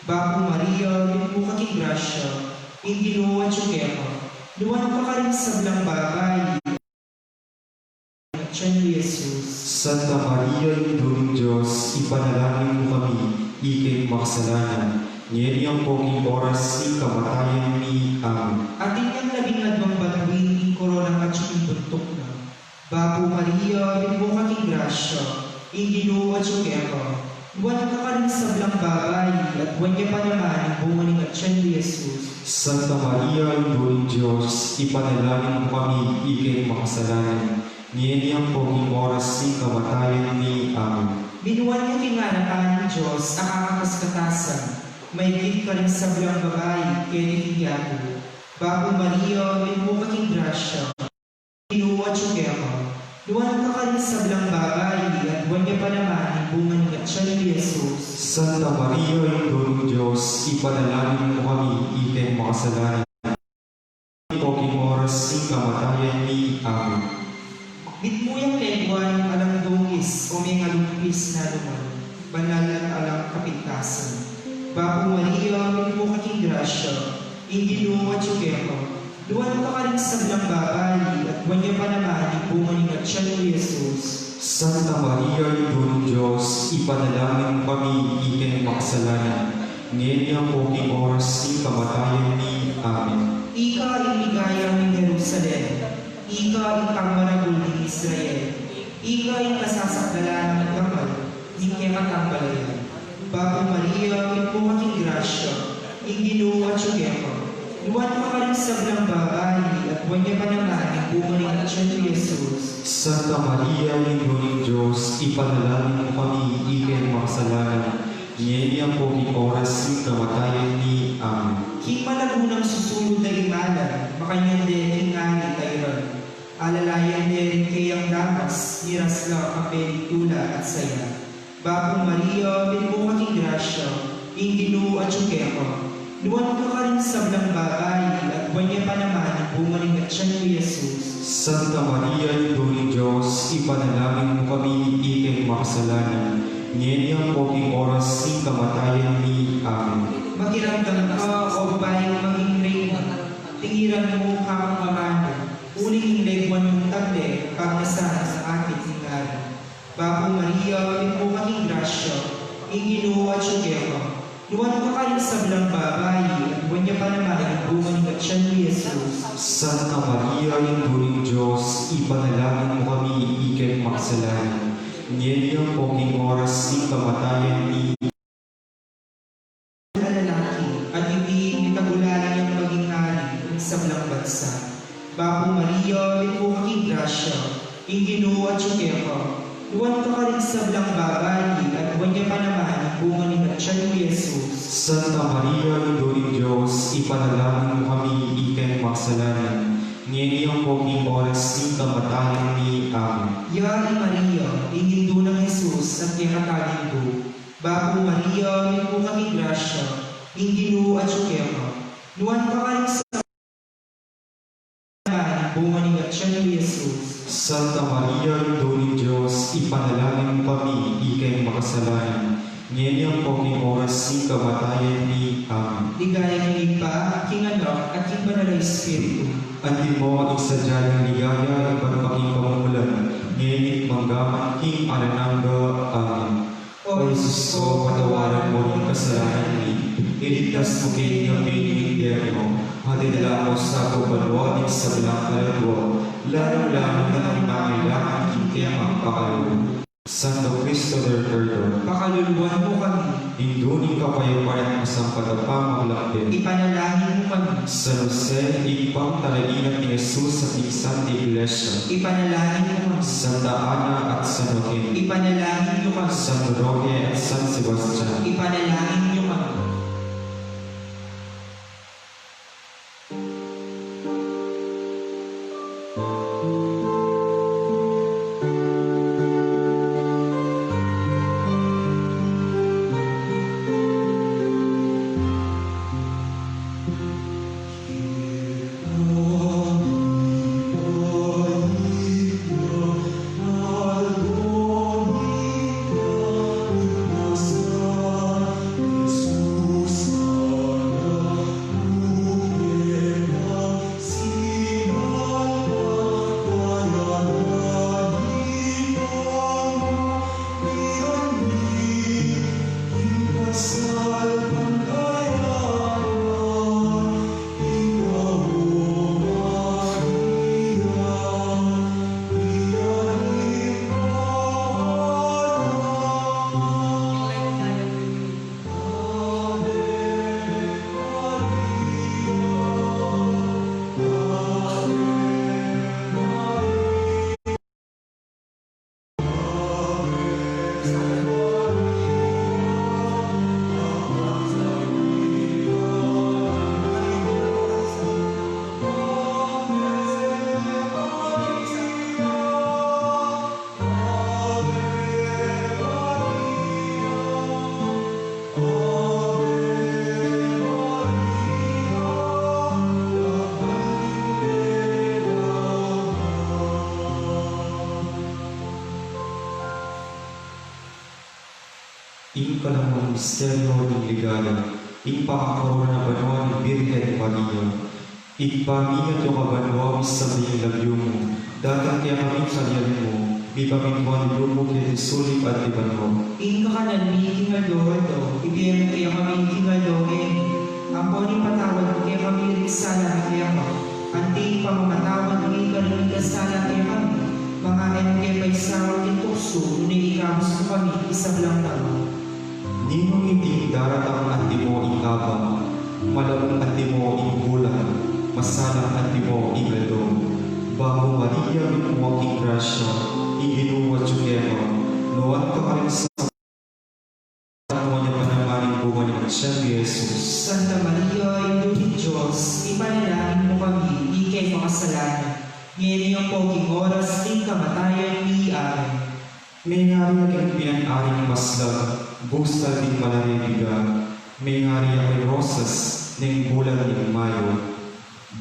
Bago Maria, ito kaking grasya, ingginuwa tsukeka. Luwan ka rin sa belang babae, at siya ni Jesus. Santa Maria, Rinduring Diyos, ipanalangin mo kami, ikeng makasalanan. Ngayong poking oras, ikamatayan ni Amen. Atin niyang labing-adwang batuin in korona at siyang buntok na. Bago Maria, binbuong kaking grasya, ingginuwa tsukeka. Buwan ka rin sa belang babae, at buwan niya pa naman ang bumuning at siya ni Jesus. Santa Maria, Rinduring Diyos, ipanalangin mo kami, ikeng makasalanan. Ngayong poking oras, ikamatayan ni Amen. Binuwan niya kinarapaan ng Diyos ang kakakaskatasan. May git ka rin sa bilang babae, Kenitiyago. Bago Maria, may bumaking grasya. Inuwa Chukema. Luwan ka rin sa bilang babae, at buwan niya pa naman ang bunga ng gatsya ni Jesus. Santa Maria, Ina ng Diyos, ipanalangin mo kami, ikay makasalanan. Poging oras ng kamatayan ni Amen. Bitmuyang leguan alang dungis o may ngalumpis na luman, banal at alang kapintasan. Bago Maria, may bumaking grasya, Inginuwa Chukema. Luwan ka rin sa bilang babae, at buwan niya pa naman ang bunga ng gatsya ni Jesus. Santa Maria, Ina ng Diyos, ipanalangin mo kami, ikay makasalanan. Ngayon ang poging oras ng kamatayan ni Amen. Ika ang ligaya ng Jerusalem, ika ang pangmaragul ng Israel, ika ang kasasakdalan ng kamal, ni Kematambalayan. Bago Maria, may bumaking grasya, Inginuwa Chukema. Luwan ka rin sa bilang babae, at buwan niya pa naman ang bunga ng gatsya ni Jesus. Santa Maria, Ina ng Diyos, ipanalangin mo kami, ikay makasalanan. Ngayon ang poging oras ng kamatayan ni Amen. King malagunang susulod na imalan, makanyang king ani tayron. Alalayan din kayang damas, nirasla kapel, tula at saya. Bago Maria, binbukaking grasya, Inginu at Chukema. Luwan ka rin sa bilang babae, at buwan niya pa naman ang bunga ng gatsya ni Jesus. Santa Maria, Ina ng Diyos, ipanalangin mo kami, ikay makasalanan. Ngayon ang poging oras ng kamatayan ni Amen. Makiramdam ka o babayang maging reyna, tingiran mo kang mamano, uling leguan yung table, kang nasahan sa ating tingari. Bago Maria, may bumaking grasya, Inginu at Chukema. Luwan ka rin sa bilang babae, at buwan niya pa naman ang bunga ng gatsya ni Jesus. Santa Maria, Ina ng Diyos, ipanalangin mo kami, ikay makasalanan. Ngayon ang poging oras ng kamatayan ni Lalaki, at hindi itagularan niyang maging hari sa bilang bansa. Bago Maria, may bumaking grasya, Inginu at Chukema. Luwan ka rin sa bilang babae, at buwan niya pa naman ang bunga ng gatsya ni Jesus. Santa Maria, Ina ng Diyos, ipanalangin mo kami, ikay makasalanan. Ngayon ang poging oras ng kamatayan ni Amen. Yari Maria, inindu ng Jesus at kinakalindo. Bago Maria, may bumaking grasya, Inginu at Chukema. Luwan ka rin sa naman ang bunga ng gatsya ni Jesus. Santa Maria, Ina ng Diyos, ipanalangin mo kami, ikay makasalanan. Ngayon ang poging oras ng kamatayan ni Amen. Ligaya ng Ipa, King Anak, at King Banal na Espiritu. Antin mo ang isa dyan ng ligaya, iba't maging pamumulan. Ngayon manggaman, King Anananga. Amen. O Jesus ko, patawaran mo yung kasalanan ni. Iligtas mo kayo ng pinigterno. Hatidala mo sa kabalwa at sa bilang kaladwa. Lalo-lalo na ang nangailangan hindi magpakalubo. Santo Cristo del Perdón, Pakaluluwan mo kami, Indunin ka payapayang masang patapang maglakbit. ipanalangin mo kami, San Jose, ipang talaginat ni Jesus sa Santa Iglesia. ipanalangin mo kami, Santa Ana at San Joaquin. ipanalangin mo kami, San Roque at San Sebastian. ipanalangin mo kami. Ikalimang misteryo ng ligaya, ipakakorona na banwa ni Birhen Maria. Ipamiya to kabanwa sa iyong lagyo mo, datang kaya kami sa liyan mo, ipamintwa ni Lumo kaya sulip at ibanwa. Inka ka na ni Kingaldo, ibiyem kaya kami Kingaldoin. Ampo ni patawad kaya kami riksala kaya mo. Anting pamamatawad ni kalimig kasala kaya kami. Mga kaya may sawag ng tukso, ni ikabos ko kami isang lang talo. Ninong hindi daratang anti mo ikabang, malabong anti mo ikubulan, masalang anti mo igaldo. Bago Maria mo aking grasya, iginuwa tsukema, nuwan ka ka rin sa mo niya panamaning bunga ni Magsyan ni Jesus. Santa Maria, Ina ng Diyos, ipanalangin mo kami, ikay makasalanan. Ngayon yung poging oras, ting kamatayan ni Amen. May ngari ang pinag-aring maslang, bustal din malaribigan. May ngari ang rosas, ng bulan ng Mayo.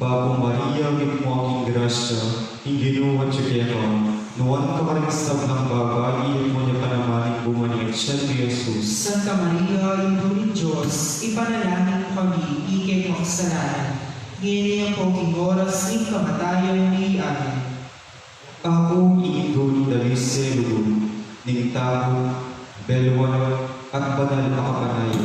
Bago Maria, mo aking grasya, iginuwa tsukema, nuwan ka ka rin sa ng babae, mo niya panamaning bunga ni Magsyan ni Jesus. Santa Maria, Ina ng Diyos, ipanalangin mo kami, ikay makasalanan. Ngayon yung poging oras, ting kamatayan ni Amen. Ako iidol dali selulun, ning tao, belwan, at banal na kapanay.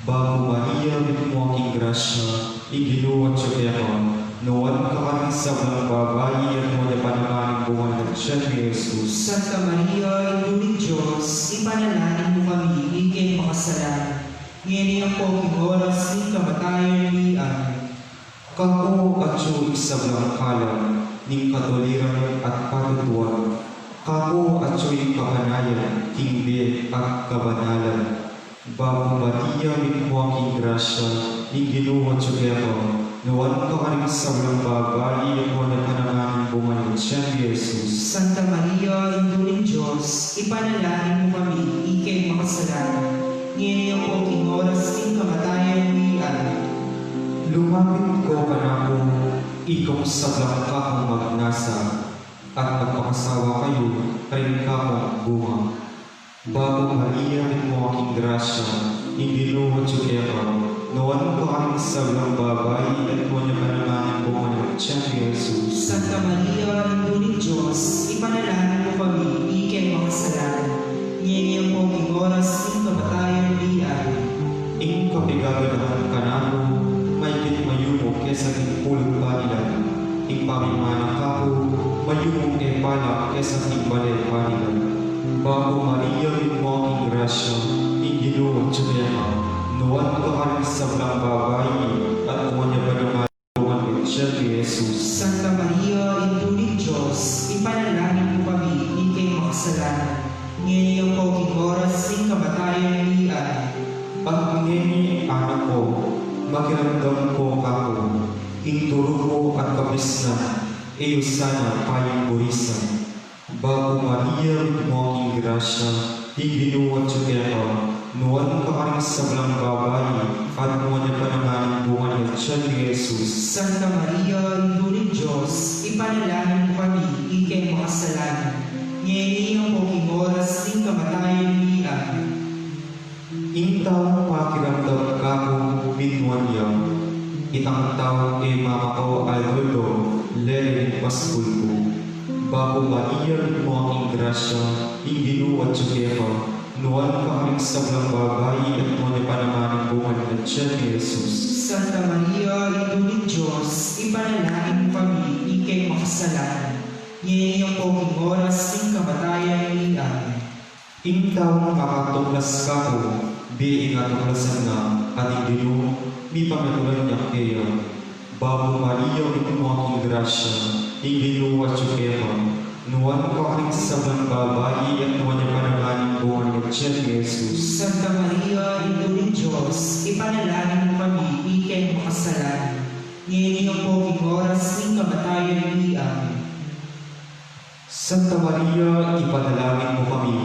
Bago Maria, mo aking grasya, iginuwa tsukema, nuwan ka ka rin sa ng babae, at mo niya panamaning bunga ni Magsyan ni Jesus. Santa Maria, Ina ng Diyos, ipanalangin mo kami, ikay makasalanan. Ngayon yung poging oras, ting kamatayan ni Amen. Kako at siyo isang lang kalan, ning katoliran at patutuan. Kako at siyo'y kahanayan, tingbi at kabanalan. Bago Maria, mo aking grasya, iginuwa tsukema, nuwan ka ka rin sa walang babae, at mo na panamaning bunga ni Magsyan ni Jesus. Santa Maria, Ina ng Diyos, ipanalangin mo kami, ikay makasalanan. Ngayon yung poging oras, ting kamatayan ni Amen. Lumapit ko ka na po, ikaw sa akong magnasa, at magpakasawa kayo, rin ka kong bunga. Bago Maria, mo aking grasya, iginuwa tsukema, nuwan ko ang sa walang babae, at mo niya panamaning bunga ni Magsyan ni Jesus. Santa Maria, Ina ng Diyos, ipanalangin mo kami, ikay makasalanan. Ngayon yung poging oras, ting kamatayan ni Amen. Ing kapigaganahan ka na po, may kitmayumo kesa tingpulong panilan. Ing pamimana ka po, mayumong epala kesa tingbalay panilan. Bago Maria, mo aking grasya, iginuwa tsukema, nuwan ka ka rin sa walang babae, at mo niya panamaning bunga ni Magsyan ni Jesus. Santa Maria, Ina ng Diyos, ipanalangin mo kami, ikay makasalanan. Ngayon yung poging oras, ting kamatayan ni Amen. Ang ngeni anak ko, makiramdam ko kako, inturo ko at kabisna, iyo sana payong burisan. Bago Maria, mo aking grasya, iginuwa tsukema, nuwan ka ka rin sa walang babae, at mo niya panamaning bunga ni Magsyan ni Jesus. Santa Maria, Ina ng Diyos, ipanalangin mo kami, ikay makasalanan. Ngayon yung poging oras, ting kamatayan ni Amen. Intang pakiramdam kako, binuan niya, itang tao e mama ko alwelo, lele paskul ko. Bago Maria, mo aking grasya, iginuwa tsukema, nuwan ka rin sa walang babae, at mo niya panamaning bunga ni Magsyan ni Jesus. Santa Maria, Ina ng Diyos, ipanalangin mo kami, ikay makasalanan. Ngayon yung poging oras, ting kamatayan ni Amen. Intang makatuklas kako, biing atuklasan na, at iginu, mi pamatulan niya kaya. Bago Maria, mo aking grasya, iginuwa tsukema, nuwan ka rin sa walang babae, at nuwan niya panamaning bunga ni Magsyan ni Jesus. Santa Maria, Ina ng Diyos, ipanalangin mo kami, ikay makasalanan. Ngayon yung poging oras, ting kamatayan ni Amen. Santa Maria, ipanalangin mo kami,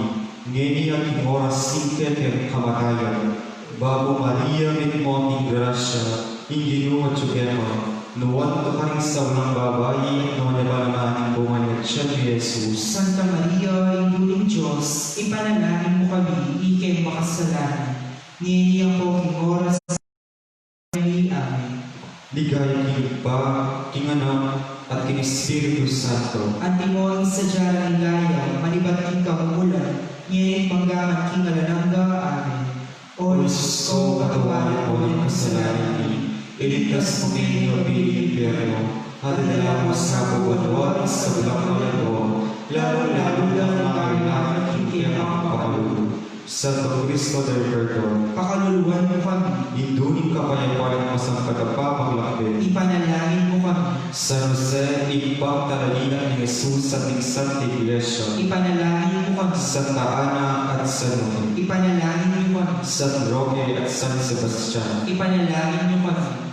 ngayon ang oras singket ng kamatayan. Bago Maria, mo aking grasya, iginuwa tsukema, nuwan ka rin sa walang babae, at nuwan niya panamaning bunga ni Magsyan ni Jesus. Santa Maria, Ina ng Diyos, ipanalangin mo kami, ikay ikay makasalanan. Niyayang po king oras ay amin. Ligaya king Iba, king Anak, at king Espiritu Santo. Antimo sa jarang ligaya, manibat king kamumulan, niyayang panggaman king alanangga, amin. O Diyos ko, patawarin mo ang kasalanan ni, iligtas mo ngayon ang impyerno, at dala mo sa kawanwan sa bulak-bulak mo, lalo-lalo lang ang kailangan hindi ang pakalulu. Santo Cristo del Perdon, Pakaluluhan mo kami, induning kapayapaan mo sa pagkapapaglakbit. ipanalangin mo kami, San Jose, ipagtalalinan ni Jesus sa ating Santa Iglesia. ipanalangin mo kami, Santa Ana at San Juan, ipanalangin mo kami, San Roque at San Sebastian. ipanalangin mo kami.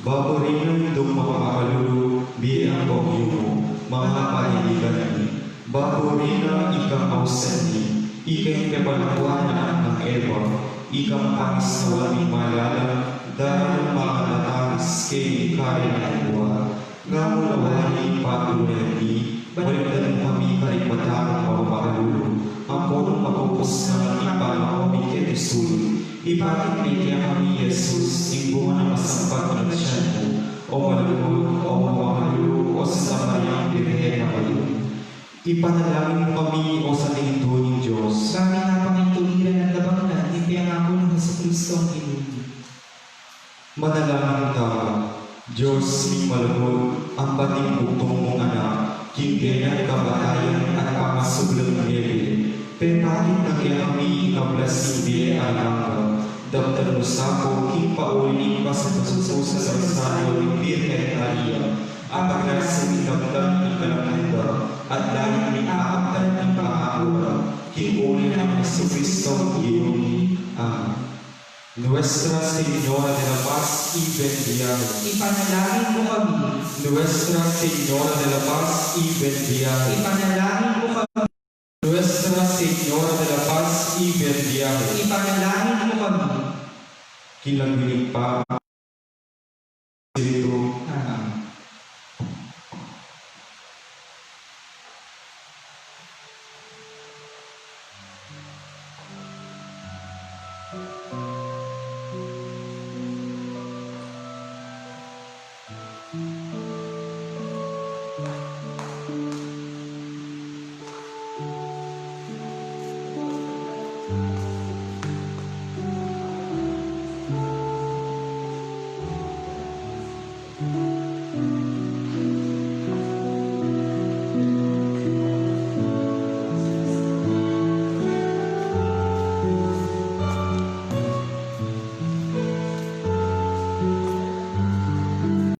Baborina nitong mga kalulu, bilang pagyo mo, mga paniligan ni. Baborina ikang ausen ni, ikang kepalakuanan ng Eva, ikang pangis na walang malala, dahil mga natangis kay ikari ng buwa. Ngamulawani patuloy ni, balikan kami kalipataan mga kalulu, ang punong mapupos na ipang kami kay Jesus. Ipakit may kaya kami, Jesus, ingbuhan na masapag na siya mo, o malulog, o mamakalulu, o sa samayang birhen na kayo. Ipanalangin mo kami, o sa tingtuning Diyos. Kami na pangituliran at labangnan, ni Piyangako ng Jesucristo ang inuwi. Manalangin ka, Diyos, ni malugod, ang bating bugtong mong anak, kinggenan kamatayan at pangasublang nebe. Pero bakit na kaya kami inablas hindi alangga? Daptan mo sa ako, king paulin pa sa pasususa sa sanyo ni Virgen Maria, ang paglasang inabtan ng kalamanda, at dahil ni aamtan ng pangakura, king ulin ang Jesucristo Iyong. Amen. Nuestra Señora de la Paz y Bendiaje. Ipanalangin mo kami, Nuestra Señora de la Paz y Bendiaje. ipanalangin mo kami, Nuestra Señora de la Paz y Bendiaje. ipanalangin mo kami. Kilanggiling pa Espiritu. Amen.